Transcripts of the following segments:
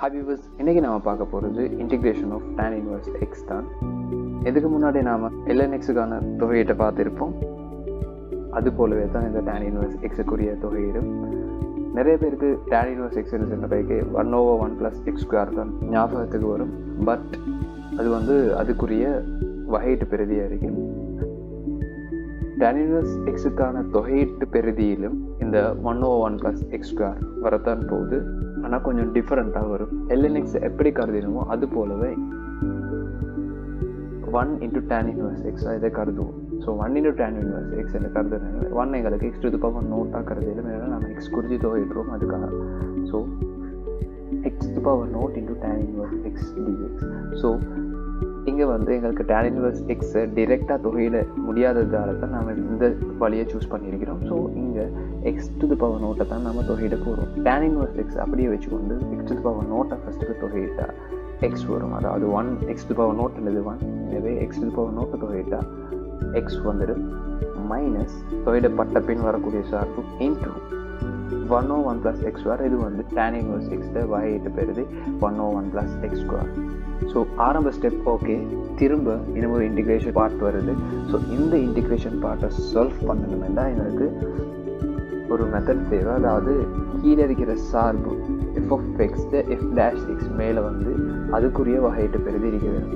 Hi viewers, இன்றைக்கி நாம் பார்க்க போகிறது integration of tan inverse x தான். இதுக்கு முன்னாடி நாம் lnxக்கான தொகையீட்டை பார்த்துருப்போம். அது போலவே தான் இந்த tan இன்வர்ஸ் எக்ஸுக்குரிய தொகையீடும். நிறைய பேருக்கு tan இன்வர்ஸ் எக்ஸ்னு சொன்ன பிறகு 1/1 + x² தான் ஞாபகத்துக்கு வரும். பட் அது அதுக்குரிய வகையீட்டு பெறுதியாக இருக்கும். tan இன்வர்ஸ் எக்ஸுக்கான தொகையீட்டு பெறுதியிலும் இந்த 1/1 + x² வரத்தான் போகுது. ஆனால் கொஞ்சம் டிஃப்ரெண்ட்டாக வரும். lnx எப்படி கருதினமோ அது போலவே 1 × tan இன்வர்ஸ் எக்ஸாக இதை கருதுவோம். ஸோ 1 × tan இன்வர்ஸ் எக்ஸ் என்று கருதுனாங்க. 1 எங்களுக்கு x⁴ கருதிலும் ஏன்னா நம்ம எக்ஸ் குறிஞ்சி தொகையிடுறோம் அதுக்காக. So x⁴ × tan inverse X dx. So இங்கே எங்களுக்கு tan இன்வர்ஸ் எக்ஸை டிரெக்டாக தொகையிட முடியாததால தான் நம்ம இந்த வழியை சூஸ் பண்ணியிருக்கிறோம். ஸோ இங்கே x⁴ தான் நம்ம தொகையிட போகிறோம். tan இன்வர்ஸ் எக்ஸ் அப்படியே வச்சுக்கொண்டு x⁴ ஃபஸ்ட்டுக்கு தொகையிட்டா எக்ஸ் வரும். அதாவது 1 x⁴ என்னது 1. எனவே x⁴ தொகையிட்டா எக்ஸ் வந்துடும். மைனஸ் தொகையிடப்பட்ட பின் வரக்கூடிய சார்பு இன்ட்டு 1/1 + x². இது tan இன்வர்ஸ் எக்ஸை வகையிட்டு பெறுது 1/1 + x². ஸோ ஆரம்ப ஸ்டெப் ஓகே. திரும்ப இன்னும் ஒரு இன்டிகிரேஷன் பார்ட் வருது. ஸோ இந்த இன்டிகிரேஷன் பார்ட்டை சால்வ் பண்ணணுமெண்டா எங்களுக்கு ஒரு மெத்தட் தேவை. அதாவது கீழே இருக்கிற சார்பு f(x) f'(x) மேலே அதுக்குரிய வகையிட்டு பெறுதி இருக்க வேணும்.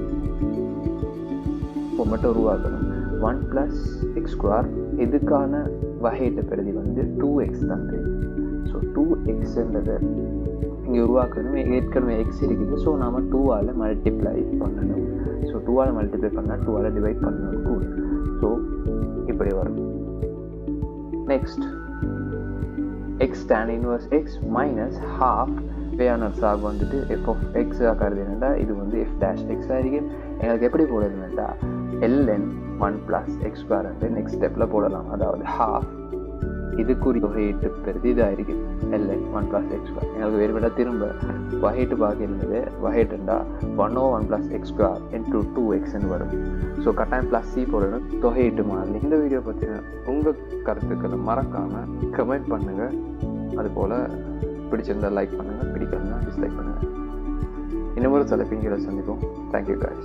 இப்போ மட்டும் உருவாக்கணும். 1 + x² இதுக்கான வகையிட்டு பெறுதி 2x தான். ஸோ 2xன்றதை இங்கே உருவாக்கணும். ஏற்கனவே எக்ஸ் இருக்குது. ஸோ நாம் 2ஆல் மல்டிப்ளை பண்ணணும். ஸோ 2ஆல் மல்டிப்ளை பண்ணால் 2ஆல் டிவைட் பண்ணணும் கூட. ஸோ இப்படி வரும். Next x tan inverse x minus half வேயான சார்பு f(x) கருதுனா இது f'(x) ஆகிருக்கும். எங்களுக்கு எப்படி போடுறதுன்னா ln1 + x² நெக்ஸ்ட் ஸ்டெப்பில் போடலாம். அதாவது ஹாஃப் இதுக்குரிய தொகையீட்டு பெறுதி இதாகிருக்கு ln1 + x². எங்களுக்கு வேறுபட திரும்ப வகையிட்டு பார்க்க இருந்தது. வகையிட்டுண்டா 1/1 + x² × 2x வரும். ஸோ கட்டாயம் +c போடணும் தொகையீட்டு மாதிரி. இந்த வீடியோ பற்றின உங்கள் கருத்துக்களை மறக்காமல் கமெண்ட் பண்ணுங்கள். அதுபோல் பிடிச்சிருந்தால் லைக் பண்ணுங்கள், பிடிக்கலன்னா டிஸ்லைக் பண்ணுங்கள். இன்னும் ஒரு தலைப்பின் கீழே சந்திப்போம். Thank you guys.